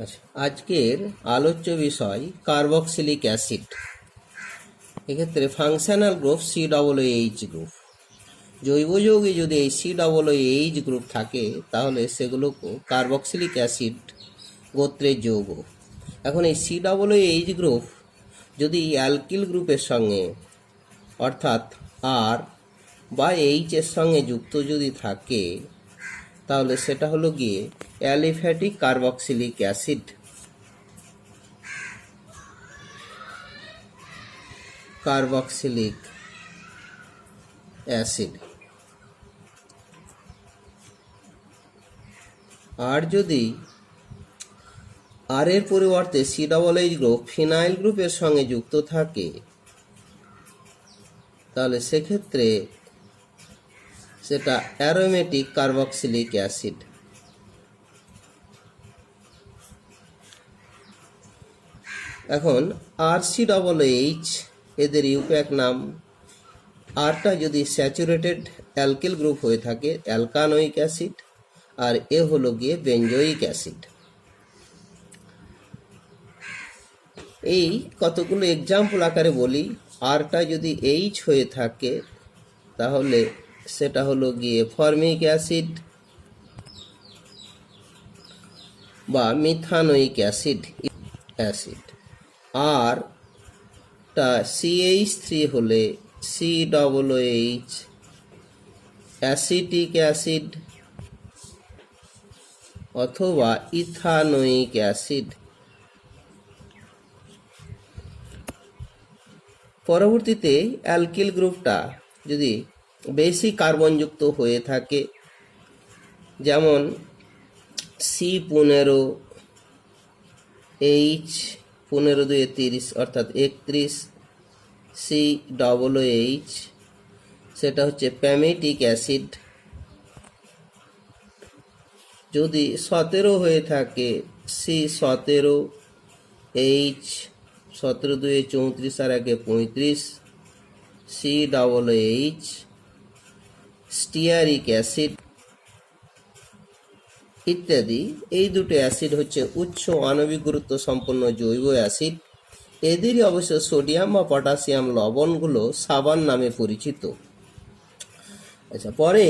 আচ্ছা, আজকের আলোচ্য বিষয় কার্বক্সিলিক অ্যাসিড। এক্ষেত্রে ফাংশনাল গ্রুপ COOH গ্রুপ। জৈব যৌগে যদি এই COOH গ্রুপ থাকে তাহলে সেগুলোকে কার্বক্সিলিক অ্যাসিড গোত্রের যৌগ। এখন এই COOH গ্রুপ যদি অ্যালকিল গ্রুপের সঙ্গে অর্থাৎ আর বা এইচ এর সঙ্গে যুক্ত যদি থাকে তাহলে সেটা হলো গিয়ে aliphatic carboxylic acid. Carboxylic acid. আর যদি আর এর পরিবর্তে COOH গ্রুপ ফিনাইল গ্রুপের সঙ্গে যুক্ত থাকে তাহলে সেক্ষেত্রে সেটা অ্যারোমেটিক কার্বক্সিলিক অ্যাসিড। এখন RCOOH এদের ইউপ্যাক নাম। আরটা যদি স্যাচুরেটেড অ্যালকিল গ্রুপ হয়ে থাকে অ্যালকানোয়িক অ্যাসিড, আর এ হলো গিয়ে বেঞ্জোয়িক অ্যাসিড। এই কতগুলো এক্সাম্পল আকারে বলি। আরটা যদি এইচ হয়ে থাকে তাহলে সেটা হলো গিয়ে ফর্মিক অ্যাসিড বা মিথানোয়িক অ্যাসিড। আর টা CH3 হলে COOH অ্যাসিটিক অ্যাসিড অথবা ইথানোয়িক অ্যাসিড। পরবর্তীতে অ্যালকিল গ্রুপটা যদি বেশি কার্বনযুক্ত হয়ে থাকে, যেমন C15 H15 2 30 অর্থাৎ 31 COOH, সেটা হচ্ছে প্যামেটিক অ্যাসিড। যদি 17 হয়ে থাকে C17 H 17 2 34 আর 1 35 COOH স্টিয়ারিক অ্যাসিড ইত্যাদি। এই দুটো অ্যাসিড হচ্ছে উচ্চ আণবিক গুরুত্ব সম্পন্ন জৈব অ্যাসিড। এদেরই অবশ্য সোডিয়াম বা পটাশিয়াম লবণগুলো সাবান নামে পরিচিত। আচ্ছা, পরে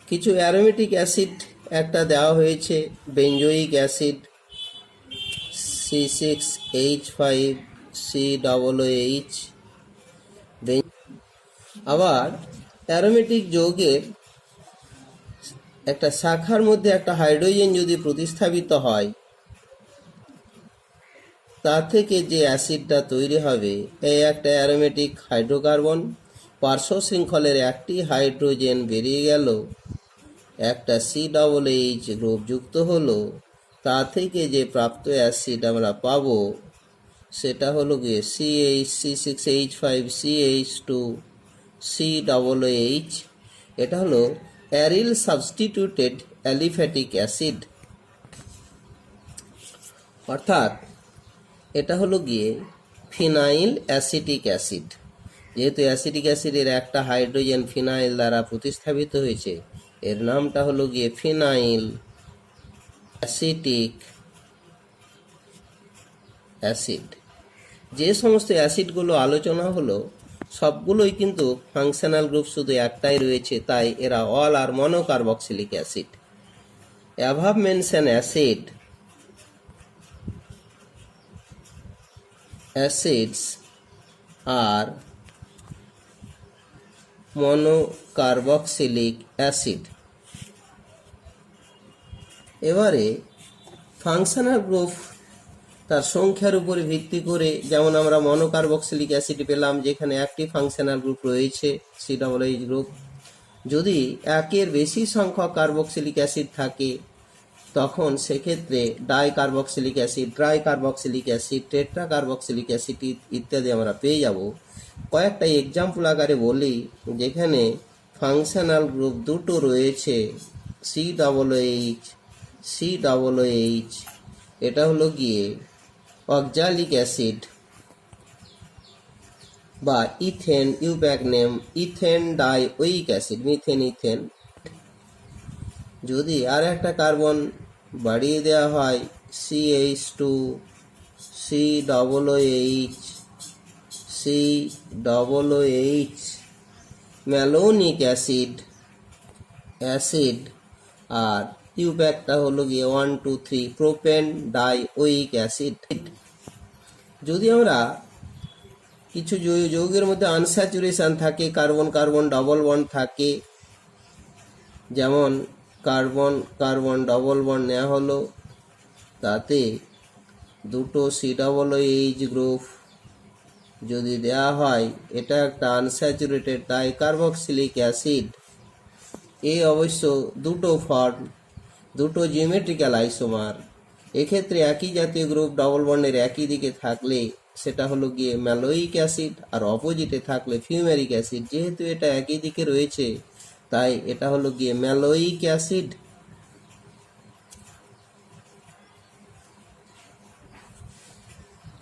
কিছু অ্যারোমেটিক অ্যাসিড একটা দেওয়া হয়েছে, বেঞ্জোয়িক অ্যাসিড C6H5COOH। আবার অ্যারোমেটিক যৌগের একটা শাখার মধ্যে একটা হাইড্রোজেন যদি প্রতিস্থাপিত হয় তা থেকে যে অ্যাসিডটা তৈরি হবে এই একটা অ্যারোমেটিক হাইড্রোকার্বন। পার্শ্ব শৃঙ্খলের একটি হাইড্রোজেন বেরিয়ে গেল, একটা COOH গ্রুপ যুক্ত হলো, তা থেকে যে প্রাপ্ত অ্যাসিড আমরা পাবো সেটা হলো গিয়ে C6H5CH2COOH। এটা হলো অ্যারিল সাবস্টিটিউটেড অ্যালিফ্যাটিক অ্যাসিড, অর্থাৎ এটা হলো গিয়ে ফিনাইল অ্যাসিটিক অ্যাসিড। যেহেতু অ্যাসিটিক অ্যাসিডের একটা হাইড্রোজেন ফিনাইল দ্বারা প্রতিস্থাপিত হয়েছে, এর নামটা হলো গিয়ে ফিনাইল অ্যাসিটিক অ্যাসিড। যে সমস্ত অ্যাসিডগুলো আলোচনা হলো সবগুলোই কিন্তু ফাংশনাল গ্রুপ শুধু একটাই রয়েছে, তাই এরা অল আর মনোকার্বক্সিলিক অ্যাসিড। অ্যাভাব মেনশন অ্যাসিডস আর মনোকার্বক্সিলিক অ্যাসিড। এবারে ফাংশনাল গ্রুপ তার সংখ্যার উপরে ভিত্তি করে, যেমন আমরা মনোকার্বক্সিলিক অ্যাসিড পেলাম যেখানে একটি ফাংশনাল গ্রুপ রয়েছে COOH গ্রুপ। যদি একের বেশি সংখ্যক কার্বক্সিলিক অ্যাসিড থাকে তখন সেক্ষেত্রে ডাইকার্বক্সিলিক অ্যাসিড, ট্রাইকার্বক্সিলিক অ্যাসিড, টেট্রাকার্বক্সিলিক অ্যাসিড ইত্যাদি আমরা পেয়ে যাব। কয়েকটা এক্সাম্পল আকারে বলি, যেখানে ফাংশনাল গ্রুপ দুটো রয়েছে COOH। এটা হলো গিয়ে অক্সালিক অ্যাসিড বা ethane, IUPAC name ethane dioic acid, methane ethane. যদি আর একটা কার্বন বাড়িয়ে দেওয়া হয় CH2 COOH COOH malonic acid আর ইউপ্যাকটা হলো গিয়ে 1 2 3 প্রোপেন ডাইওয়িক অ্যাসিড। যদি আমরা কিছু যৌগের মধ্যে আনস্যাচুরেশন থাকে, কার্বন কার্বন ডবল বন্ড থাকে, যেমন কার্বন কার্বন ডবল বন্ড নেওয়া হলো, তাতে দুটো COOH গ্রুপ যদি দেয়া হয়, এটা একটা আনস্যাচুরেটেড ডাইকার্বক্সিলিক অ্যাসিড। এই অবশ্য দুটো ফর্ম, দুটো জিওমেট্রিক্যাল আইসোমার। এক্ষেত্রে একই জাতীয় গ্রুপ ডবল বন্ডের একই দিকে থাকলে সেটা হলো গিয়ে ম্যালোইক অ্যাসিড, আর অপোজিটে থাকলে ফিউমেরিক অ্যাসিড। যেহেতু এটা একই দিকে রয়েছে তাই এটা হলো গিয়ে ম্যালোইক অ্যাসিড।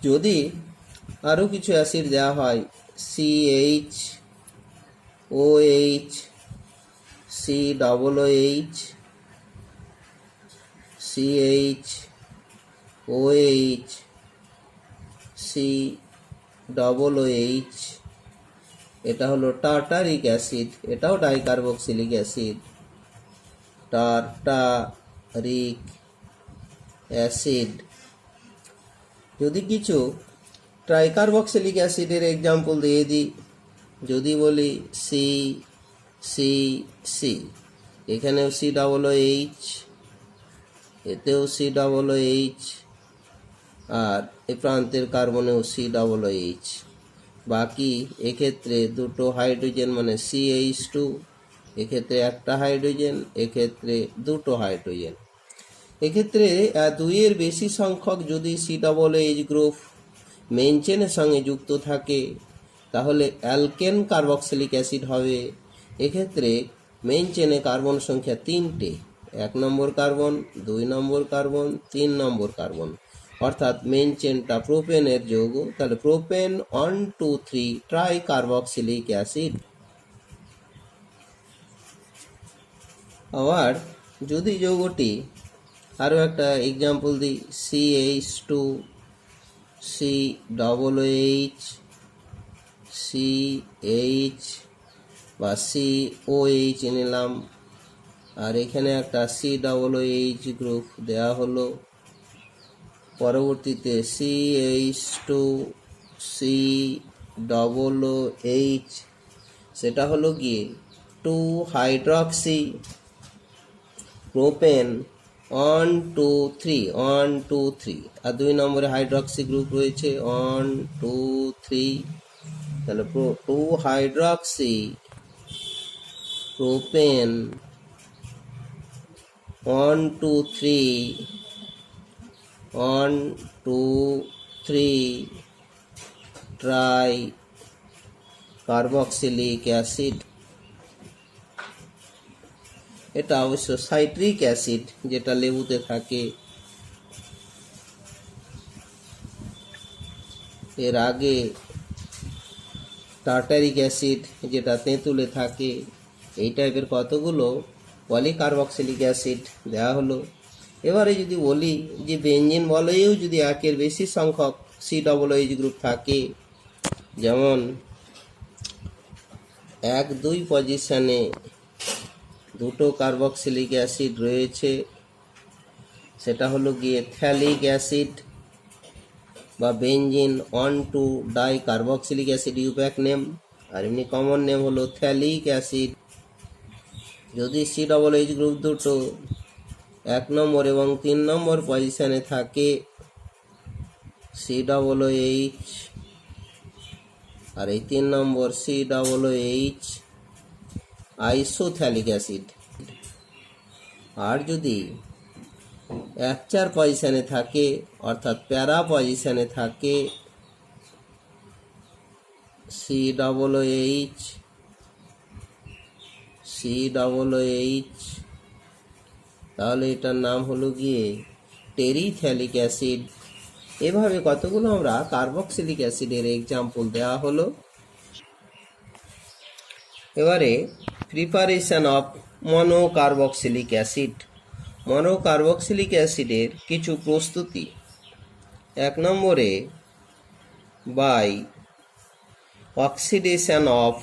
যদি আরও কিছু অ্যাসিড দেওয়া হয়, CHOH COOH CHOH COOH, এটা হলো টার্টারিক অ্যাসিড, এটাও ডাইকার্বক্সিলিক অ্যাসিড। Tartaric acid. যদি কিছু ট্রাইকার্বক্সিলিক অ্যাসিডের এক্সাম্পল দিয়ে দিই, যদি বলি CC, এখানেও COOH, এতেও COOH, আর এ প্রান্তের কার্বনেও COOH। বাকি এক্ষেত্রে দুটো হাইড্রোজেন মানে CH2, এক্ষেত্রে একটা হাইড্রোজেন, এক্ষেত্রে দুটো হাইড্রোজেন। এক্ষেত্রে দুইয়ের বেশি সংখ্যক যদি COOH গ্রুপ মেইন চেনের সঙ্গে যুক্ত থাকে তাহলে অ্যালকেন কার্বক্সিলিক অ্যাসিড হবে। এক্ষেত্রে মেইন চেনে কার্বন সংখ্যা 3টে, 1 নম্বর কার্বন, 2 নম্বর কার্বন, 3 নম্বর কার্বন, অর্থাৎ মেইন চেনটা প্রোপেনের যৌগ, তাহলে প্রোপেন 1 2 3 ট্রাই কার্বক্সিলিক অ্যাসিড। আবার যদি যৌগটি আরও একটা এক্সাম্পল দিই, CH2 COOH CH বা COH নিলাম, আর এখানে একটা COOH গ্রুপ দেওয়া হলো। পরবর্তীতে CH2 COOH, সেটা হলো গিয়ে 2 হাইড্রক্সি প্রোপেন 1 2 3 1 2 3, আর 2 নম্বরে হাইড্রক্সি গ্রুপ রয়েছে 1 2 3, তাহলে 2 hydroxy propane 1 2 3 1 2 3 try carboxylic acid. এটা অবশ্য সাইট্রিক অ্যাসিড, যেটা লেবুতে থাকে। এর আগে টার্টারিক অ্যাসিড, যেটা তেঁতুলে থাকে। এই টাইপের কতগুলো পলিকার্বক্সিলিক অ্যাসিড দেওয়া হলো। এবারে যদি বলি যে বেঞ্জিন বলয়েও যদি একের বেশি সংখ্যক COOH গ্রুপ থাকে, যেমন 1 2 পজিশনে দুটো কার্বক্সিলিক অ্যাসিড রয়েছে, সেটা হলো গিয়ে থ্যালিক অ্যাসিড বা benzene 1 2 die carboxylic acid IUPAC name, আর এমনি কমন নেম হলো থ্যালিক অ্যাসিড। যদি COOH গ্রুপ দুটো 1 নম্বর এবং 3 নম্বর পজিশনে থাকে, COOH, আর এই 3 নম্বর COOH আইসোথ্যালিক অ্যাসিড। আর যদি 1 4 পজিশনে থাকে, অর্থাৎ প্যারা পজিশনে থাকে, COOH তাহলে এটার নাম হলো গিয়ে টেরিথ্যালিক অ্যাসিড। এভাবে কতগুলো আমরা কার্বক্সিলিক অ্যাসিডের এক্সাম্পল দেওয়া হলো। এবারে preparation of monocarboxylic acid. Monocarboxylic অ্যাসিডের কিছু প্রস্তুতি। 1 নম্বরে by oxidation of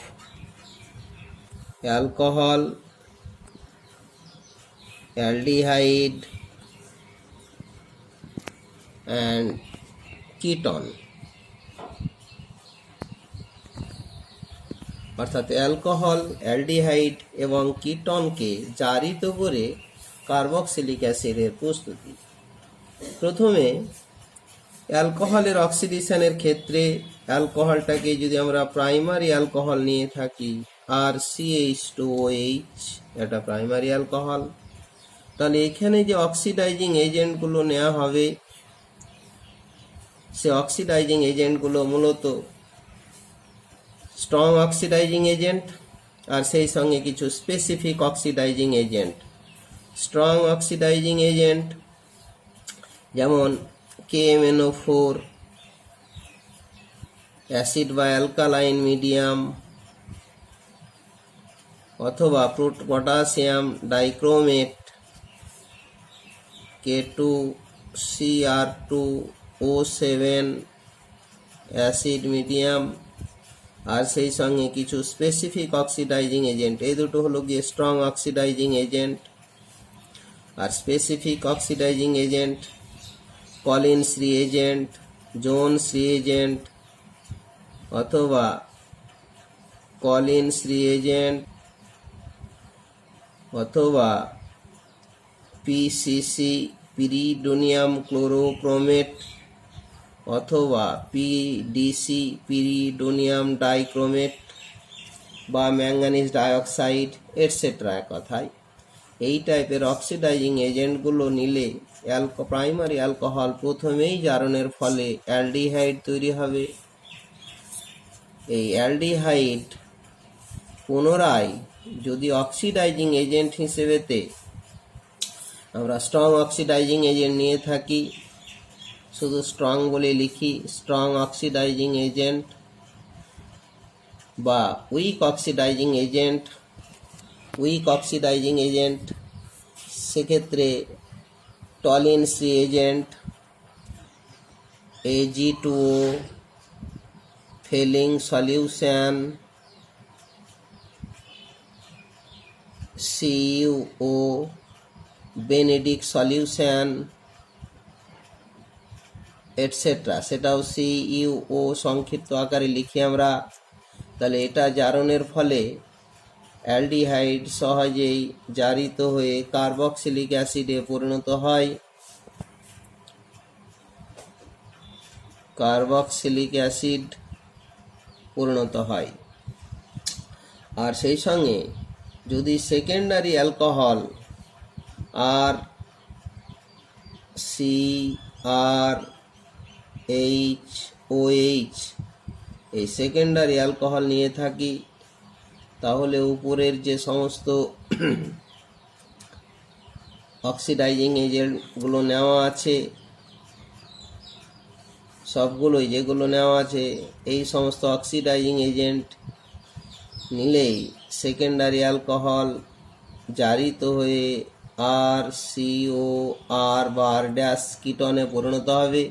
alcohol, aldehyde and ketone, অর্থাৎ অ্যালকোহল, অ্যালডিহাইড এবং কিটনকে জারিত করে কার্বক্সিলিক অ্যাসিডের প্রস্তুতি। প্রথমে অ্যালকোহলের অক্সিডেশনের ক্ষেত্রে অ্যালকোহলটাকে যদি আমরা প্রাইমারি অ্যালকোহল নিয়ে থাকি আর CH2OH, এটা প্রাইমারি অ্যালকোহল, তাহলে এখানে যে অক্সিডাইজিং এজেন্টগুলো নেওয়া হবে সে অক্সিডাইজিং এজেন্টগুলো মূলত স্ট্রং অক্সিডাইজিং এজেন্ট আর সেই সঙ্গে কিছু specific oxidising agent. Strong oxidising agent যেমন KMNO4, অ্যাসিড বা অ্যালকালাইন মিডিয়াম, অথবা potassium dichromate, K2CR2O7 acid medium, আর সেই সঙ্গে কিছু স্পেসিফিক অক্সিডাইজিং এজেন্ট। এই দুটো হলো গিয়ে স্ট্রং অক্সিডাইজিং এজেন্ট। আর specific oxidising agent Collins reagent, Jones reagent, অথবা কলিন্স রিএজেন্ট, অথবা PCC পিরিডোনিয়াম ক্লোরোক্রোমেট, অথবা PDC পিরিডোনিয়াম ডাইক্রোমেট বা ম্যাঙ্গানিজ ডাইঅক্সাইড এটসেট্রা। কথায় এই টাইপের অক্সিডাইজিং এজেন্টগুলো নিলে প্রাইমারি অ্যালকোহল প্রথমেই জারণের ফলে অ্যালডিহাইড তৈরি হবে। এই অ্যালডিহাইড পুনরায় যদি অক্সিডাইজিং এজেন্ট হিসেবেতে আমরা স্ট্রং অক্সিডাইজিং এজেন্ট নিয়ে থাকি, শুধু স্ট্রং বলে লিখি, স্ট্রং অক্সিডাইজিং এজেন্ট বা উইক অক্সিডাইজিং এজেন্ট, সেক্ষেত্রে Tollens reagent, Ag2O, Fehling solution, CuO, Benedict solution etcetera, সেটাও CuO সংক্ষিপ্ত আকারে লিখি আমরা। তাহলে এটা জারণের ফলে অ্যালডিহাইড সহজেই জারিত হয়ে কার্বক্সিলিক অ্যাসিডে পরিণত হয়। আর সেই সঙ্গে যদি সেকেন্ডারি অ্যালকোহল আর CrHOH এই সেকেন্ডারি অ্যালকোহল নিয়ে থাকি, তাহলে উপরের যে সমস্ত অক্সিডাইজিং এজেন্টগুলো নেওয়া আছে সবগুলোই যেগুলো নেওয়া আছে এই সমস্ত অক্সিডাইজিং এজেন্ট নিলেই সেকেন্ডারি অ্যালকোহল জারিত হয়ে RCOR বা R ড্যাশ কিটনে পরিণত হবে।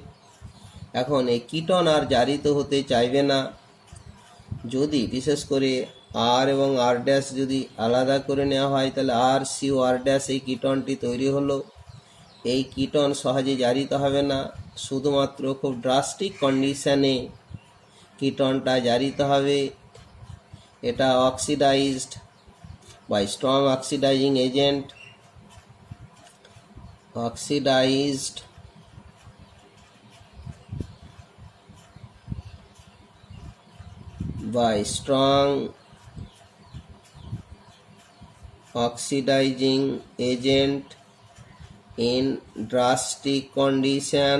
এখন এই কিটন আর জারিত হতে চাইবে না। যদি বিশেষ করে R এবং R ড্যাশ যদি আলাদা করে নেওয়া হয় তাহলে RCOR ড্যাশ এই কিটনটি তৈরি হলো। এই কিটন সহজে জারিত হবে না, শুধুমাত্র খুব ড্রাস্টিক কন্ডিশনে কিটনটা জারিত হবে। এটা oxidized by strong oxidising agent, oxidized by strong oxidizing agent in drastic condition,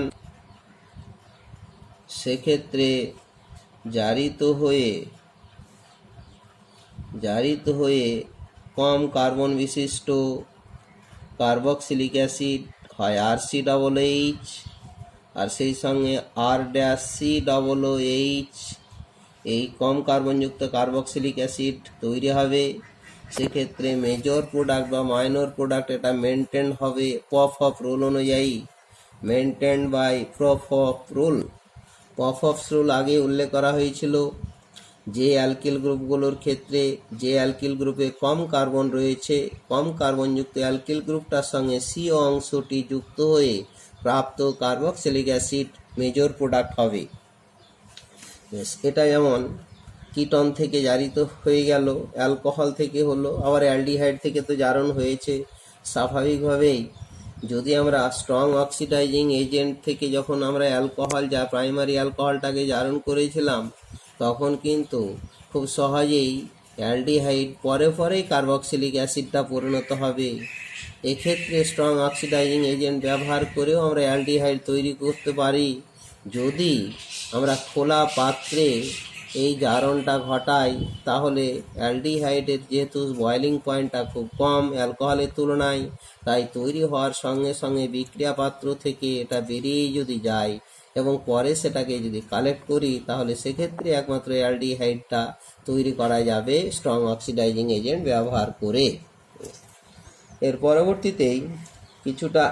সেক্ষেত্রে জারিত হয়ে কম কার্বন বিশিষ্ট কার্বক্সিলিক অ্যাসিড হয় RCOOH আর সেই সঙ্গে R-COOH, এই কম কার্বনযুক্ত কার্বক্সিলিক অ্যাসিড তৈরি হবে। সেক্ষেত্রে মেজর প্রোডাক্ট বা মাইনর প্রোডাক্ট এটা মেনটেন হবে পফ অফ রুল অনুযায়ী, maintain by Popoff rule. Popoff rule আগে উল্লেখ করা হয়েছিল। যে অ্যালকিল গ্রুপগুলোর ক্ষেত্রে যে অ্যালকিল গ্রুপে কম কার্বন রয়েছে, কম কার্বনযুক্ত অ্যালকিল গ্রুপটার সঙ্গে CO অংশটি যুক্ত হয়ে প্রাপ্ত কার্বক্সিলিক অ্যাসিড মেজর প্রোডাক্ট হবে। এটা যেমন কিটন থেকে জারিত হয়ে গেল, অ্যালকোহল থেকে হলো, আবার অ্যালডিহাইড থেকে তো জারণ হয়েছে। স্বাভাবিকভাবেই যদি আমরা স্ট্রং অক্সিডাইজিং এজেন্ট থেকে যখন আমরা অ্যালকোহল যা প্রাইমারি অ্যালকোহলটাকে জারণ করেছিলাম, তখন কিন্তু খুব সহজেই অ্যালডিহাইড পরেই কার্বক্সিলিক অ্যাসিডটা পরিণত হবে। এক্ষেত্রে স্ট্রং অক্সিডাইজিং এজেন্ট ব্যবহার করেও আমরা অ্যালডিহাইড তৈরি করতে পারি। যদি আমরা খোলা পাত্রে এই জারণটা ঘটাই, তাহলে অ্যালডিহাইডের যেহেতু বয়েলিং পয়েন্টটা খুব কম অ্যালকোহলের তুলনায়, তাই তৈরি হওয়ার সঙ্গে সঙ্গে বিক্রিয়া পাত্র থেকে এটা বেরিয়েই যদি যায় এবং পরে সেটাকে যদি কালেক্ট করি, তাহলে সেক্ষেত্রে একমাত্র অ্যালডিহাইডটা তৈরি করা যাবে স্ট্রং অক্সিডাইজিং এজেন্ট ব্যবহার করে। এর পরবর্তীতেই কিছুটা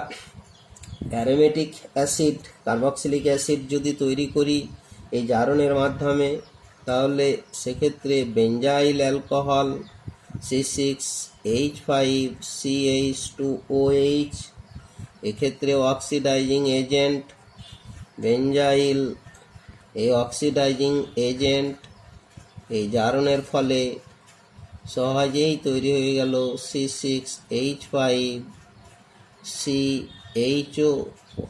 অ্যারোমেটিক অ্যাসিড কার্বক্সিলিক অ্যাসিড যদি তৈরি করি এই জারণের মাধ্যমে, তাহলে সেক্ষেত্রে বেঞ্জাইল অ্যালকোহল C6H5CH2OH, এক্ষেত্রে অক্সিডাইজিং এজেন্ট বেঞ্জাইল, এই অক্সিডাইজিং এজেন্ট এই জারণের ফলে সহজেই তৈরি হয়ে গেল C6H5CHO।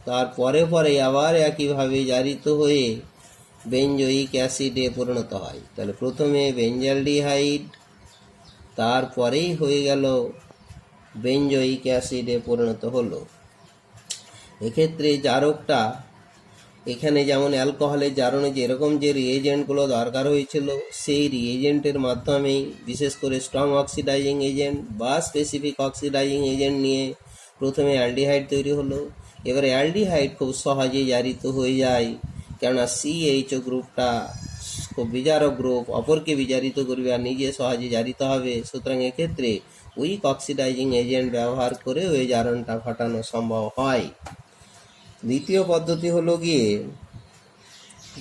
তার পরে আবার একইভাবে জারিত হয়ে বেঞ্জয়িক অ্যাসিডে পরিণত হয়। তাহলে প্রথমে বেঞ্জালডিহাইড, তারপরেই হয়ে গেল বেঞ্জয়িক অ্যাসিডে পরিণত হলো। এক্ষেত্রে জারকটা এখানে যেমন অ্যালকোহলের জারণে যেরকম যে রিএজেন্টগুলো দরকার হয়েছিল, সেই রিএজেন্টের মাধ্যমেই বিশেষ করে স্ট্রং অক্সিডাইজিং এজেন্ট বা স্পেসিফিক অক্সিডাইজিং এজেন্ট নিয়ে প্রথমে অ্যালডিহাইড তৈরি হলো। এবারে অ্যালডিহাইড খুব সহজেই জারিত হয়ে যায়, কেননা CHO গ্রুপটা খুব বিজারক গ্রুপ, অপরকে বিজারিত করবে আর নিজে সহজে জারিত হবে। সুতরাং এক্ষেত্রে উইক অক্সিডাইজিং এজেন্ট ব্যবহার করে ওই জারণটা ঘটানো সম্ভব হয়। দ্বিতীয় পদ্ধতি হলো গিয়ে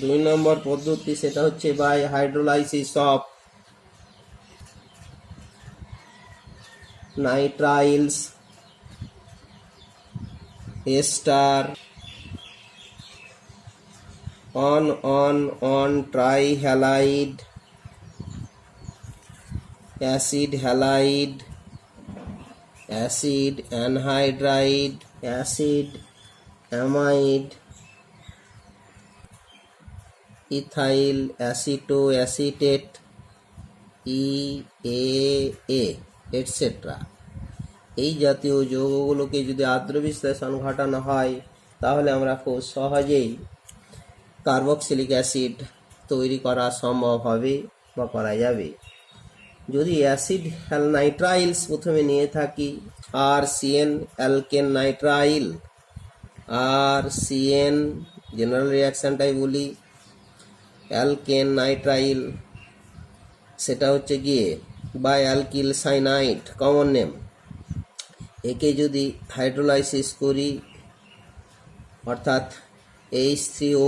2 নম্বর পদ্ধতি, সেটা হচ্ছে by hydrolysis of nitriles ester on trihalide acid halide acid anhydride acid amide ethyl aceto acetate EAA etcetera. এই জাতীয় যৌগগুলোকে যদি আদ্র বিশ্লেষণ ঘটানো হয়, তাহলে আমরা খুব সহজেই কার্বক্সিলিক অ্যাসিড তৈরি করা সম্ভব হবে বা করা যাবে। যদি অ্যাসিড নাইট্রাইলস প্রথমে নিয়ে থাকি, RCN alkane nitrile, RCN general রিয়াকশানটাই বলি, অ্যালকেন নাইট্রাইল সেটা হচ্ছে গিয়ে by alkyl cyanide common name. একে যদি হাইড্রোলাইসিস করি, অর্থাৎ H3O+,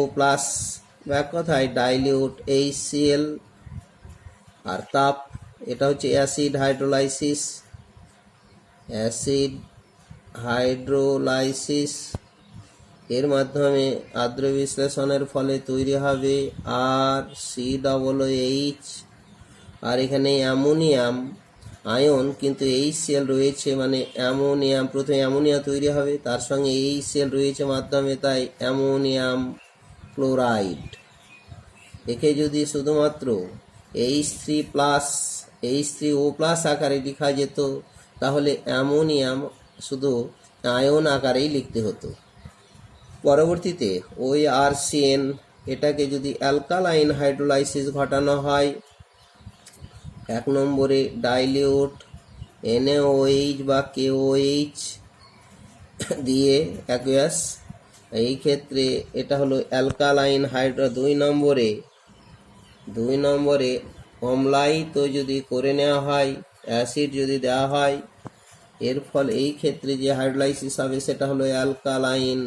এক কথায় ডাইলিউট HCl আর তাপ, এটা হচ্ছে অ্যাসিড হাইড্রোলাইসিস। অ্যাসিড হাইড্রোলাইসিস এর মাধ্যমে আদ্র বিশ্লেষণের ফলে তৈরি হবে RCOOH, আর এখানে অ্যামোনিয়াম আয়ন কিন্তু HCl রয়েছে, মানে অ্যামোনিয়াম, প্রথমে অ্যামোনিয়া তৈরি হবে, তার সঙ্গে HCl রয়েছে মাধ্যমে, তাই অ্যামোনিয়াম ক্লোরাইড। একে যদি শুধুমাত্র H3+H3O+ আকারে লেখা যেত, তাহলে অ্যামোনিয়াম শুধু আয়ন আকারেই লিখতে হতো। পরবর্তীতে ওই RCN এটাকে যদি অ্যালকালাইন হাইড্রোলাইসিস ঘটানো হয়, 1 নম্বরে ডাইলিউট NaOH বা KOH দিয়ে অ্যাকুয়াস, এই ক্ষেত্রে এটা হলো অ্যালকালাইন হাইড্রো। 2 নম্বরে অম্লায়িত যদি করে নেওয়া হয় অ্যাসিড যদি দেওয়া হয়, এর ফলে এই ক্ষেত্রে যে হাইড্রোলাইসিস হবে সেটা হলো অ্যালকালাইন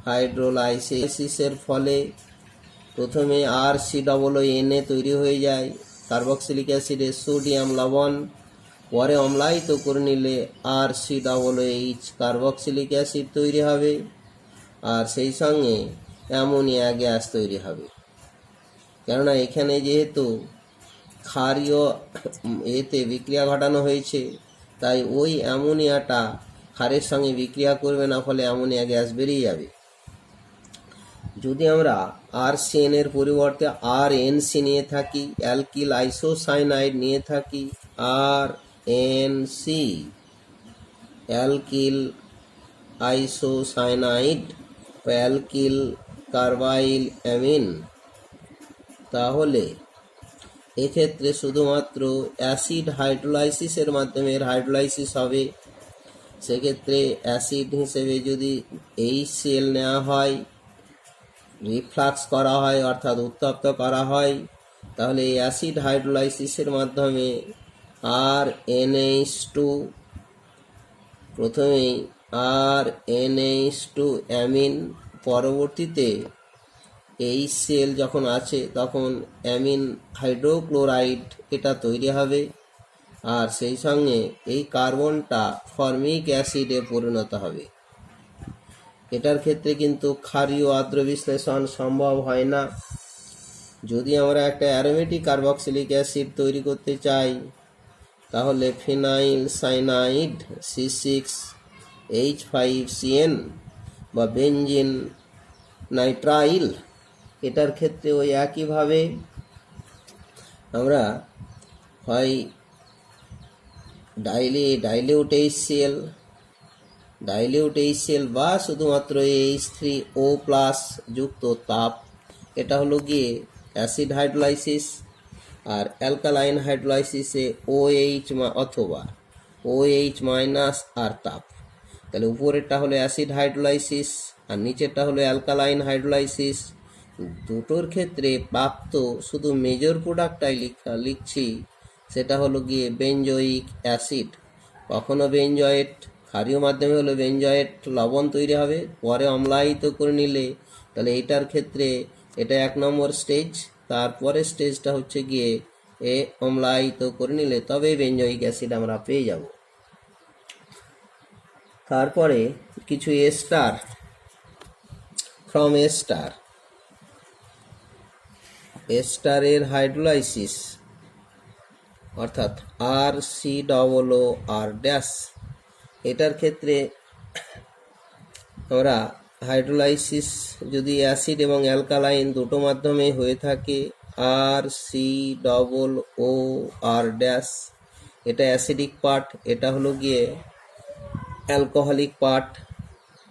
হাইড্রোলাইসিসের ফলে প্রথমে RCOO তৈরি হয়ে যায়, কার্বক্সিলিক অ্যাসিডে সোডিয়াম লবণ, পরে অম্লায়িত করে নিলে RCOOH কার্বক্সিলিক অ্যাসিড তৈরি হবে, আর সেই সঙ্গে অ্যামোনিয়া গ্যাস তৈরি হবে। কেননা এখানে যেহেতু ক্ষারীয় এতে বিক্রিয়া ঘটানো হয়েছে, তাই ওই অ্যামোনিয়াটা ক্ষারের সঙ্গে বিক্রিয়া করবে না, ফলে অ্যামোনিয়া গ্যাস বেরিয়ে যাবে। যদি আমরা RCN এর পরিবর্তে RNC নিয়ে থাকি, অ্যালকিল আইসোসায়ানাইড নিয়ে থাকি, RNC alkyl isocyanide, alkyl carbylamine, তাহলে এক্ষেত্রে শুধুমাত্র অ্যাসিড হাইড্রোলাইসিসের মাধ্যমে এর হাইড্রোলাইসিস হবে। সেক্ষেত্রে অ্যাসিড হিসেবে যদি HCl নেওয়া হয়, রিফ্লাক্স করা হয় অর্থাৎ উত্তপ্ত করা হয়, তাহলে এই অ্যাসিড হাইড্রোলাইসিসের মাধ্যমে RNH2, প্রথমেই RNH2 অ্যামিন, পরবর্তীতে HCl যখন আছে তখন অ্যামিন হাইড্রোক্লোরাইড এটা তৈরি হবে, আর সেই সঙ্গে এই কার্বনটা ফর্মিক অ্যাসিডে পরিণত হবে। এটার ক্ষেত্রে কিন্তু ক্ষারীয় আদ্র বিশ্লেষণ সম্ভব হয় না। যদি আমরা একটা অ্যারোমেটিক কার্বক্সিলিক অ্যাসিড তৈরি করতে চাই, তাহলে ফিনাইল সাইনাইড C6H5CN বা বেনজিন নাইট্রাইল, এটার ক্ষেত্রে ওই একইভাবে আমরা হয় ডাইলিউট HCl বা শুধুমাত্র H3O+ যুক্ত তাপ, এটা হলো গিয়ে অ্যাসিড হাইড্রোলাইসিস। আর অ্যালকালাইন হাইড্রোলাইসিসে OH অথবা OH- আর তাপ। তাহলে উপরেরটা হলো অ্যাসিড হাইড্রোলাইসিস আর নিচেরটা হলো অ্যালকালাইন হাইড্রোলাইসিস। দুটোর ক্ষেত্রে প্রাপ্ত শুধু মেজর প্রোডাক্টটাই লিখছি, সেটা হলো গিয়ে বেনজোইক অ্যাসিড। কখনো বেনজয়েট, ক্ষারীয় মাধ্যমে হলো বেনজয়েট লবণ তৈরি হবে, পরে অম্লায়িত করে নিলে, তাহলে এইটার ক্ষেত্রে এটা 1 নম্বর স্টেজ। তারপরে স্টেজটা হচ্ছে গিয়ে অম্লায়িত করে নিলে তবে বেনজোইক অ্যাসিড আমরা পেয়ে যাব। তারপরে কিছু এস্টার ফ্রম এস্টারের হাইড্রোলাইসিস অর্থাৎ RCOOR', এটার ক্ষেত্রে আমরা হাইড্রোলাইসিস যদি অ্যাসিড এবং অ্যালকালাইন দুটো মাধ্যমে হয়ে থাকে, RCOOR', এটা অ্যাসিডিক পার্ট, এটা হলো গিয়ে অ্যালকোহলিক পার্ট।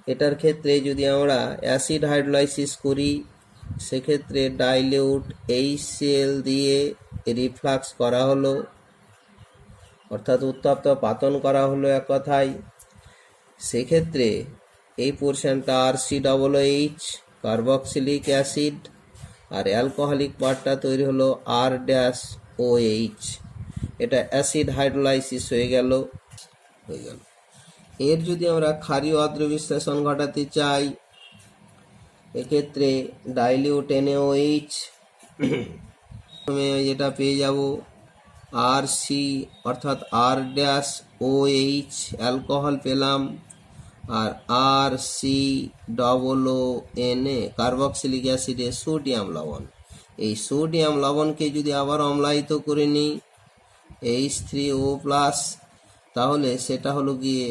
এটার ক্ষেত্রে যদি আমরা অ্যাসিড হাইড্রোলাইসিস করি, সেক্ষেত্রে ডাইলিউট HCl দিয়ে রিফ্লাক্স করা হলো, অর্থাৎ উত্তপ্ত পাতন করা হলো এক কথায়। সেক্ষেত্রে এই পোর্শনটা RCOOH কার্বক্সিলিক অ্যাসিড, আর অ্যালকোহলিক পার্টটা তৈরি হলো R'-OH, এটা অ্যাসিড হাইড্রোলাইসিস হয়ে গেল। এর যদি আমরা ক্ষারীয় আদ্র বিশ্লেষণ ঘটাতে চাই, এক্ষেত্রে ডাইলিউট NaOH যেটা পেয়ে যাব RC অর্থাৎ R'-OH অ্যালকোহল পেলাম, আর RCOONA কার্বক্সিলিক অ্যাসিডে সোডিয়াম লবণ। এই সোডিয়াম লবণকে যদি আবার অম্লায়িত করে নিই H3O+, তাহলে সেটা হলো গিয়ে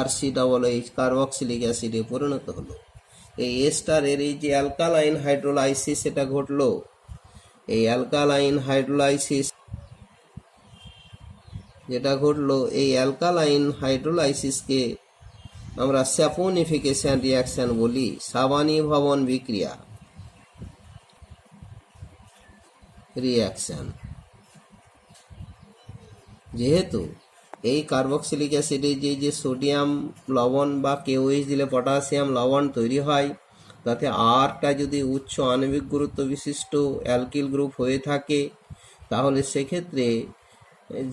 RCOOH কার্বক্সিলিক অ্যাসিডে পরিণত হলো। এই এস্টারের এই যে অ্যালকালাইন হাইড্রোলাইসিস এটা ঘটলো, এই অ্যালকালাইন হাইড্রোলাইসিস যেটা ঘটলো, এই অ্যালকালাইন হাইড্রোলাইসিসকে আমরা স্যাপোনিফিকেশন রিয়াকশন বলি, সাবানীভবন বিক্রিয়া রিয়াকশন। যেহেতু এই কার্বক্সিলিক অ্যাসিডে যে সোডিয়াম লবণ বা KOH দিলে পটাশিয়াম লবণ তৈরি হয়, তাতে Rটা যদি উচ্চ আণবিক গুরুত্ব বিশিষ্ট অ্যালকিল গ্রুপ হয়ে থাকে, তাহলে সেক্ষেত্রে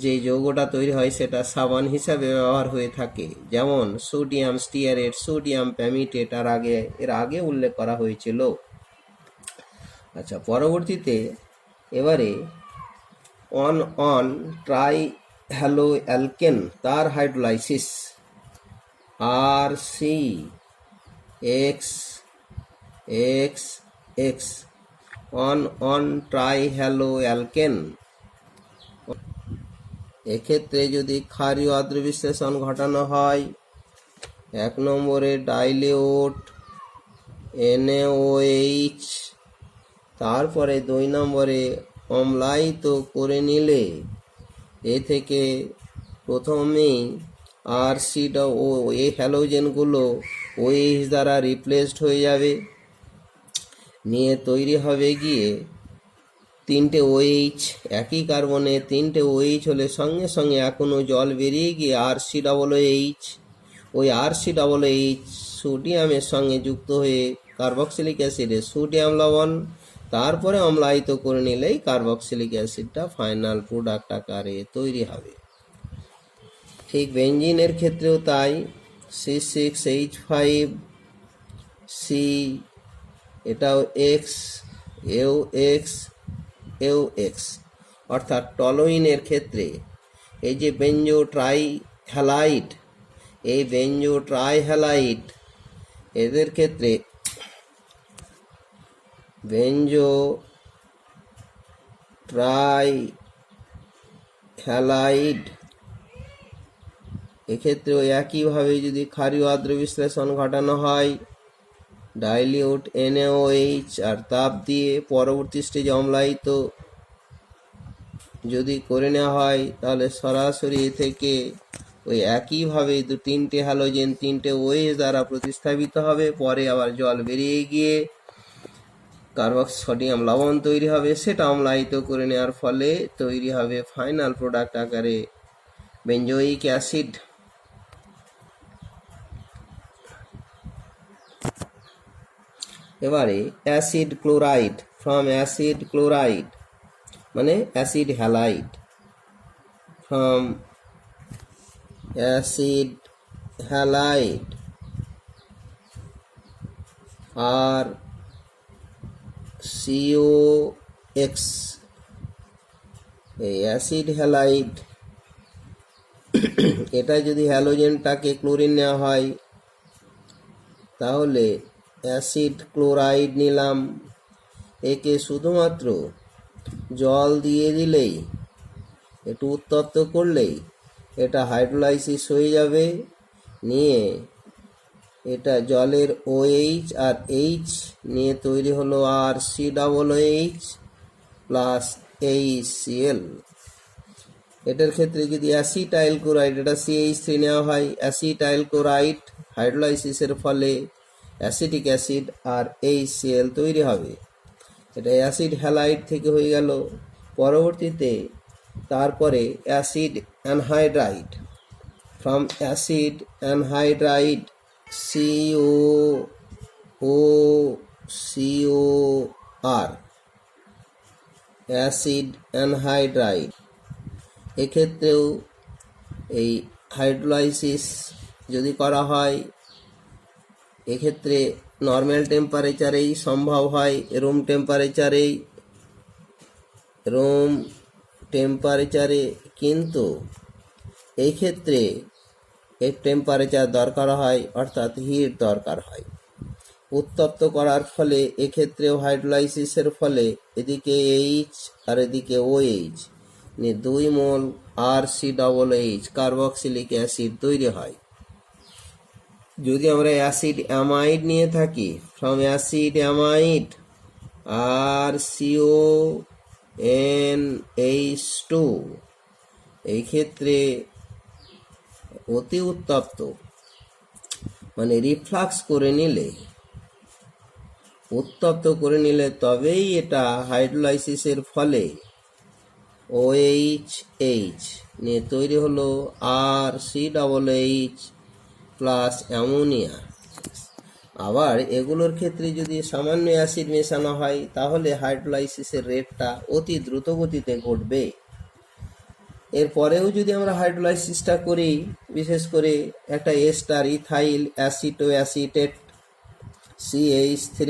যে যৌগটা তৈরি হয় সেটা সাবান হিসাবে ব্যবহার হয়ে থাকে, যেমন সোডিয়াম স্টিয়ারেট, সোডিয়াম প্যামিটেট এর আগে উল্লেখ করা হয়েছিল। আচ্ছা, পরবর্তীতে এবারে on on trihalo alkane, তার হাইড্রোলাইসিস আর C X X X, on on trihalo alkane. এক্ষেত্রে যদি ক্ষারীয় আদ্র বিশ্লেষণ ঘটানো হয়, 1 নম্বরে ডাইলিউট NaOH, তারপরে 2 নম্বরে অম্লায়িত করে নিলে এ থেকে প্রথমেই RCO এই হ্যালোজেনগুলো OH দ্বারা রিপ্লেসড হয়ে যাবে, নিয়ে তৈরি হবে গিয়ে 3টে OH। একই কার্বনে 3টে OH হলে সঙ্গে সঙ্গে এখনও জল বেরিয়ে গিয়ে RCOOH, ওই RCOOH সোডিয়ামের সঙ্গে যুক্ত হয়ে কার্বক্সিলিক অ্যাসিডে সোডিয়াম লবণ, তারপরে অম্লায়িত করে নিলেই কার্বক্সিলিক অ্যাসিডটা ফাইনাল প্রোডাক্ট আকারে তৈরি হবে। ঠিক বেঞ্জিনের ক্ষেত্রেও তাই, C6H5C, এটাও এক্স, এও এক্স, এও এক্স। অর্থাৎ টলোইনের ক্ষেত্রে এই যে বেঞ্জো ট্রাই হ্যালাইড, এই বেঞ্জো ট্রাই হ্যালাইড এদের ক্ষেত্রে বেঞ্জো ট্রাই হ্যালাইড এক্ষেত্রেও একইভাবে যদি ক্ষারীয় আদ্র বিশ্লেষণ ঘটানো হয়, ডাইলিউট NaOH আর তাপ দিয়ে পরবর্তী স্টেজে অম্লায়িত যদি করে নেওয়া হয়, তাহলে সরাসরি এ থেকে ওই একইভাবে 3টে হ্যালোজেন 3টে OH দ্বারা প্রতিস্থাপিত হবে, পরে আবার জল বেরিয়ে গিয়ে সোডিয়াম লবণ তৈরি হবে, সেটা অম্লায়িত করে নেওয়ার ফলে তৈরি হবে ফাইনাল প্রোডাক্ট আকারে বেঞ্জোইক অ্যাসিড। এবারে acid chloride, from acid chloride মানে acid halide, from acid halide আর COX, এই অ্যাসিড হ্যালাইড এটা যদি হ্যালোজেনটাকে ক্লোরিন নেওয়া হয়, তাহলে অ্যাসিড ক্লোরাইড নিলাম, একে শুধুমাত্র জল দিয়ে দিলেই, একটু উত্তপ্ত করলেই এটা হাইড্রোলাইসিস হয়ে যাবে, নিয়ে এটা জলের OH আর H নিয়ে তৈরি হলো RCOOH প্লাস HCl। এটার ক্ষেত্রে যদি অ্যাসিটাইল ক্লোরাইড, এটা CH3 নেওয়া হয়, অ্যাসিটাইল ক্লোরাইড হাইড্রোলাইসিসের ফলে অ্যাসিটিক অ্যাসিড আর HCl তৈরি হবে। এটা অ্যাসিড হ্যালাইড থেকে হয়ে গেল। পরবর্তীতে তারপরে acid anhydride, from acid anhydride COCOR, acid anhydride. এক্ষেত্রেও এই হাইড্রোলাইসিস যদি করা হয়, এক্ষেত্রে নর্মাল টেম্পারেচারেই সম্ভব হয়, রুম টেম্পারেচারে, কিন্তু এই ক্ষেত্রে এর টেম্পারেচার দরকার হয়, অর্থাৎ হিট দরকার হয়। উত্তপ্ত করার ফলে এক্ষেত্রেও হাইড্রোলাইসিসের ফলে এদিকে H আর এদিকে OH নিয়ে 2 মোল RCOOH কার্বক্সিলিক অ্যাসিড তৈরি হয়। যদি আমরা অ্যাসিড অ্যামাইড নিয়ে থাকি, ফ্রম অ্যাসিড অ্যামাইড RCONH2, এই ক্ষেত্রে অতি উত্তপ্ত মানে রিফ্লাক্স করে নিলে, উত্তপ্ত করে নিলে তবেই এটা হাইড্রোলাইসিসের ফলে OH নিয়ে তৈরি হলো RCOOH প্লাস অ্যামোনিয়া। আবার এগুলোর ক্ষেত্রে যদি সামান্য অ্যাসিড মেশানো হয় তাহলে হাইড্রোলাইসিসের রেটটা অতি দ্রুত গতিতে ঘটবে। এরপরেও যদি আমরা হাইড্রোলাইসিসটা করি, বিশেষ করে একটা ester ethyl aceto acetate CH3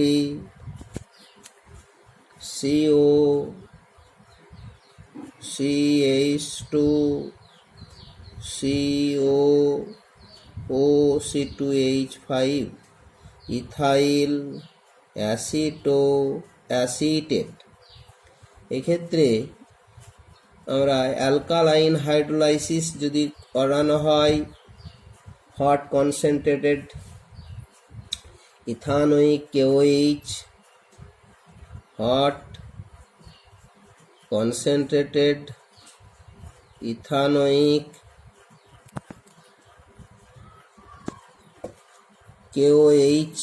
CO CH2 CO OC2H5 ethyl aceto acetate, এক্ষেত্রে আমরা অ্যালকালাইন হাইড্রোলাইসিস যদি করানো হয়, hot concentrated ethanoic KOH, hot concentrated ethanoic KOH,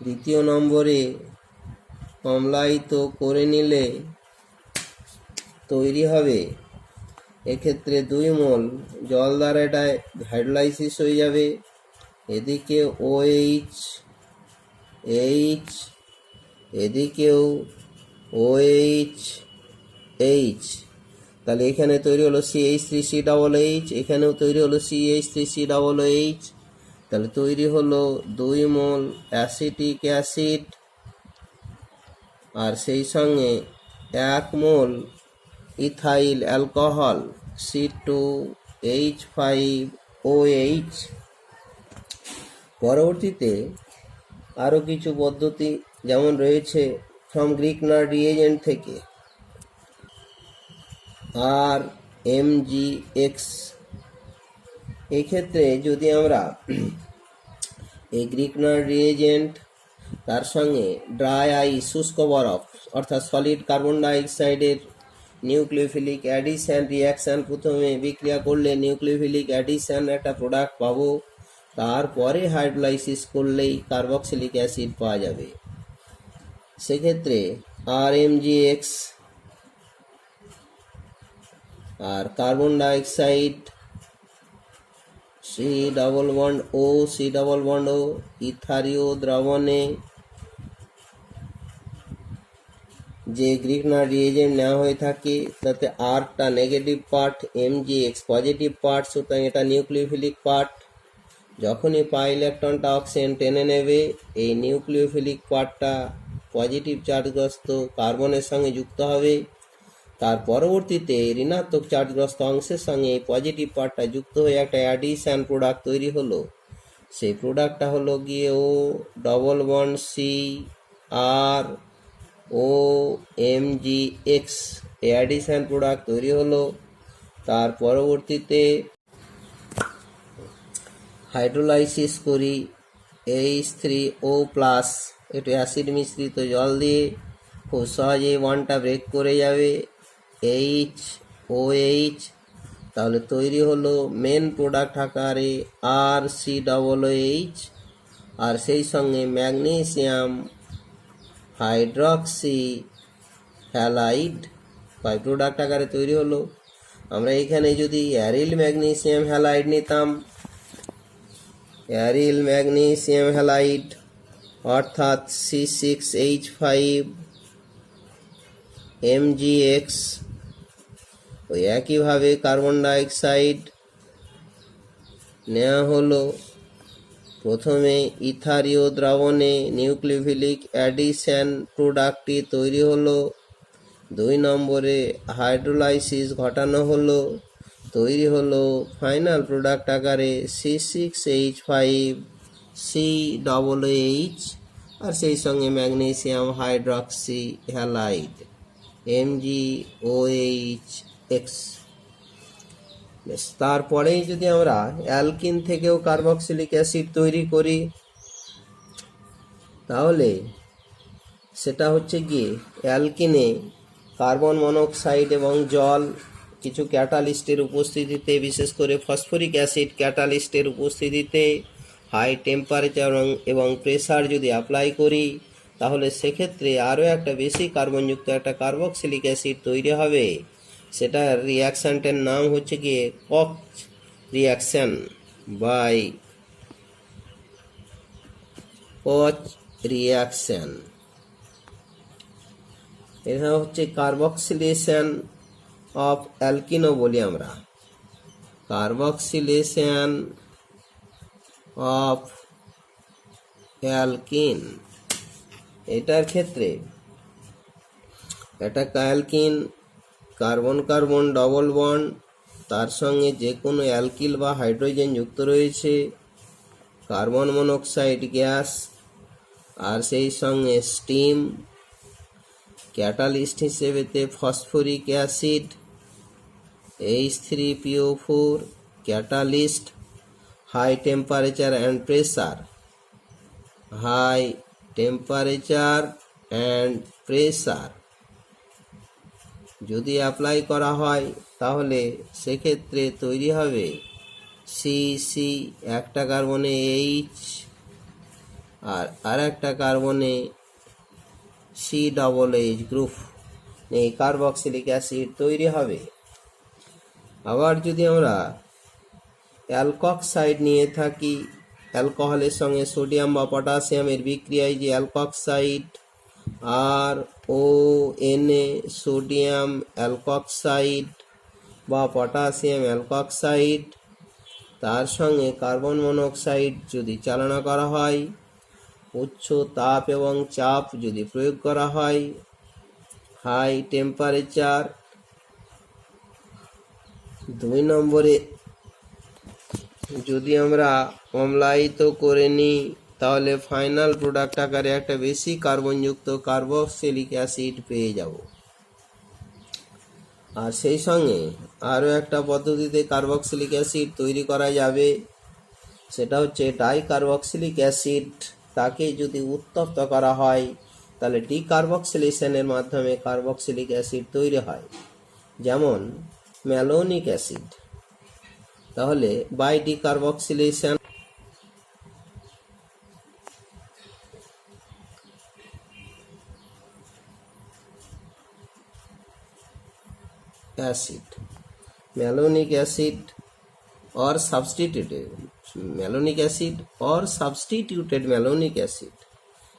দ্বিতীয় নম্বরে অম্লায়িত করে নিলে তৈরি হবে, এক্ষেত্রে 2 মোল জল দ্বারা এটা হাইড্রোলাইসিস হয়ে যাবে। এদিকে OH H, এদিকেও OH H, তাহলে এখানে তৈরি হলো CH3COOH, এখানেও তৈরি হলো CH3COOH, তাহলে তৈরি হলো 2 মোল অ্যাসিটিক অ্যাসিড আর সেই সঙ্গে 1 মোল ইথাইল অ্যালকোহল C2H5OH। পরবর্তীতে আরও কিছু পদ্ধতি যেমন রয়েছে ফ্রম গ্রিকনার রিএজেন্ট থেকে RMGX। এক্ষেত্রে যদি আমরা এই গ্রিকনার রিএজেন্ট তার সঙ্গে ড্রাই আইস শুষ্ক বরফ অর্থাৎ সলিড কার্বন ডাইঅক্সাইডের নিউক্লিওফিলিক অ্যাডিশন রিয়াকশান প্রথমে বিক্রিয়া করলে নিউক্লিওফিলিক অ্যাডিশন একটা প্রোডাক্ট পাবো, তারপরে হাইড্রোলাইসিস করলেই কার্বক্সিলিক অ্যাসিড পাওয়া যাবে। সেক্ষেত্রে RMGX আর কার্বন ডাইঅক্সাইড C+O ইথারীয় দ্রবণে যে গ্রিকনার রিএজেন্ট নেওয়া হয়ে থাকে তাতে আরটা negative part, MgX positive part, সুতরাং এটা নিউক্লিওফিলিক পার্ট। যখনই পাই ইলেকট্রনটা অক্সিজেন টেনে নেবে, এই নিউক্লিওফিলিক পার্টটা পজিটিভ চার্জগ্রস্ত কার্বনের সঙ্গে যুক্ত হবে, তার পরবর্তীতে ঋণাত্মক চার্জগ্রস্ত অংশের সঙ্গে এই পজিটিভ পার্টটা যুক্ত হয়ে একটা অ্যাডিশন প্রোডাক্ট তৈরি হলো। সেই প্রোডাক্টটা হলো গিয়ে O+C ROMGX, অ্যাডিশন প্রোডাক্ট তৈরি হলো। তার পরবর্তীতে হাইড্রোলাইসিস করি H3O+, একটু অ্যাসিড মিশ্রিত জল দিয়ে, খুব সহজেই বন্ডটা ব্রেক করে যাবে HOH, তাহলে তৈরি হলো মেন প্রোডাক্ট আকারে RCOOH, আর সেই সঙ্গে magnesium hydroxy halide by product আকারে তৈরি হলো। আমরা এখানে যদি অ্যারিল ম্যাগনেসিয়াম হ্যালাইড নিতাম, অ্যারিল ম্যাগনেসিয়াম হ্যালাইড অর্থাৎ C6H5MgX, ওই একইভাবে কার্বন ডাইঅক্সাইড নেওয়া হলো। প্রথমে ইথারীয় দ্রবণে নিউক্লিওফিলিক অ্যাডিশন প্রোডাক্টটি তৈরি হলো, 2 নম্বরে হাইড্রোলাইসিস ঘটানো হলো, তৈরি হলো ফাইনাল প্রোডাক্ট আকারে C6H5COOH, আর সেই সঙ্গে ম্যাগনেসিয়াম হাইড্রক্সি হ্যালাইড MgOH। তারপরেই যদি আমরা অ্যালকিন থেকেও কার্বক্সিলিক অ্যাসিড তৈরি করি, তাহলে সেটা হচ্ছে গিয়ে অ্যালকিনে কার্বন মনোক্সাইড এবং জল কিছু ক্যাটালিস্টের উপস্থিতিতে, বিশেষ করে ফসফরিক অ্যাসিড ক্যাটালিস্টের উপস্থিতিতে হাই টেম্পারেচার এবং প্রেসার যদি অ্যাপ্লাই করি, তাহলে সেক্ষেত্রে আরও একটা বেশি কার্বনযুক্ত একটা কার্বক্সিলিক অ্যাসিড তৈরি হবে। সেটার রিয়াকশানটার নাম হচ্ছে গিয়ে Cox reaction by Koch reaction. এটা হচ্ছে কার্বক্সিলেশন অফ অ্যালকিনও বলি আমরা, কার্বক্সিলেশন অফ অ্যালকিন। এটার ক্ষেত্রে একটা alkyne carbon carbon double bond, তার সঙ্গে যে কোনো অ্যালকিল বা হাইড্রোজেন যুক্ত রয়েছে, কার্বন মনোক্সাইড গ্যাস, আর সেই সঙ্গে স্টিম, ক্যাটালিস্ট হিসেবেতে phosphoric acid H3PO4, catalyst, high temperature and pressure, high temperature and pressure যদি অ্যাপ্লাই করা হয় তাহলে সেক্ষেত্রে তৈরি হবে CC, একটা কার্বনে H আর একটা কার্বনে COOH গ্রুপ, এই কার্বক্সিলিক অ্যাসিড তৈরি হবে। আবার যদি আমরা অ্যালকক্সাইড নিয়ে থাকি, অ্যালকোহলের সঙ্গে সোডিয়াম বা পটাশিয়ামের বিক্রিয়ায় যে অ্যালকক্সাইড আর ONA, সোডিয়াম অ্যালকক্সাইড বা পটাশিয়াম অ্যালকক্সাইড, তার সঙ্গে কার্বন মনোক্সাইড যদি চালনা করা হয়, উচ্চ তাপ এবং চাপ যদি প্রয়োগ করা হয়, হাই টেম্পারেচার, 2 নম্বরে যদি আমরা অম্লায়িত করে নিই তাহলে ফাইনাল প্রোডাক্ট আকারে একটা বেশি কার্বনযুক্ত কার্বক্সিলিক অ্যাসিড পেয়ে যাব। আর সেই সঙ্গে আরও একটা পদ্ধতিতে কার্বক্সিলিক অ্যাসিড তৈরি করা যাবে, সেটা হচ্ছে ডাইকার্বক্সিলিক অ্যাসিড। তাকে যদি উত্তপ্ত করা হয় তাহলে ডিকার্বক্সিলেশনের মাধ্যমে কার্বক্সিলিক অ্যাসিড তৈরি হয়, যেমন ম্যালোনিক অ্যাসিড। তাহলে by decarboxylation acid, malonic acid or substituted malonic acid or substituted malonic acid,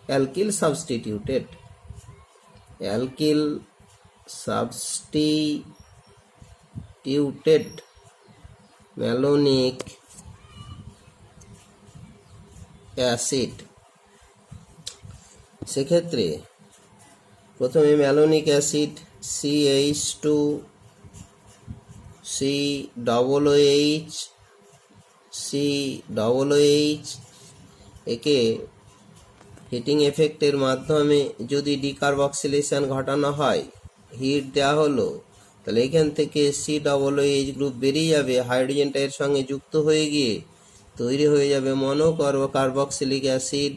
alkyl substituted malonic acid। সেক্ষেত্রে প্রথমে ম্যালোনিক অ্যাসিড CH2COOH, একে হিটিং এফেক্টের মাধ্যমে যদি ডিকার্বক্সিলেশন ঘটানো হয়, হিট দেওয়া হলো, তাহলে এখান থেকে COOH গ্রুপ বেরিয়ে যাবে, হাইড্রোজেনটা এর সঙ্গে যুক্ত হয়ে গিয়ে তৈরি হয়ে যাবে মনোকার্বক্সিলিক অ্যাসিড।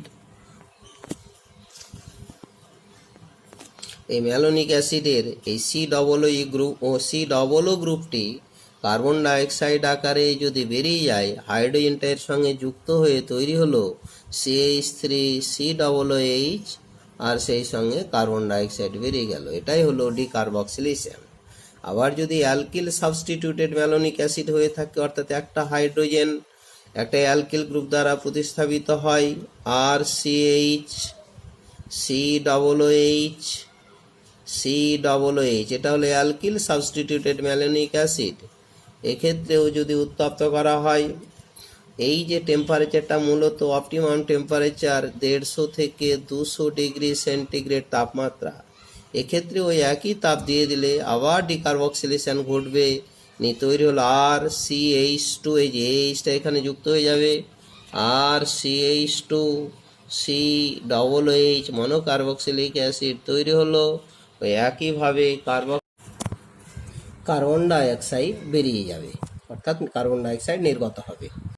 এই ম্যালোনিক অ্যাসিডের এই COOH গ্রুপ ও COO গ্রুপটি কার্বন ডাইঅক্সাইড আকারে যদি বেরিয়ে যায়, হাইড্রোজেনটা এর সঙ্গে যুক্ত হয়ে তৈরি হলো CH3COOH, আর সেই সঙ্গে কার্বন ডাইঅক্সাইড বেরিয়ে গেল। এটাই হলো ডিকার্বক্সিলেশন। আবার যদি অ্যালকিল সাবস্টিটিউটেড ম্যালোনিক অ্যাসিড হয়ে থাকে, অর্থাৎ একটা হাইড্রোজেন একটা অ্যালকিল গ্রুপ দ্বারা প্রতিস্থাপিত হয়, আর COOH, এটা হলো অ্যালকিল সাবস্টিটিউটেড ম্যালোনিক অ্যাসিড। এক্ষেত্রেও যদি উত্তপ্ত করা হয়, এই যে টেম্পারেচারটা মূলত অপটিমাম টেম্পারেচার 150 থেকে 200 ডিগ্রি সেন্টিগ্রেড তাপমাত্রা, এক্ষেত্রে ওই একই তাপ দিয়ে দিলে আবার ডিকার্বক্সিলেশন ঘটবে, নিয়ে তৈরি হলো আর CH2, এই যে এইচটা এখানে যুক্ত হয়ে যাবে, আর CH2COOH মনোকার্বক্সিলিক অ্যাসিড তৈরি হলো। ওই একইভাবে কার্বন ডাইঅক্সাইড বেরিয়ে যাবে, অর্থাৎ কার্বন ডাইঅক্সাইড নির্গত হবে।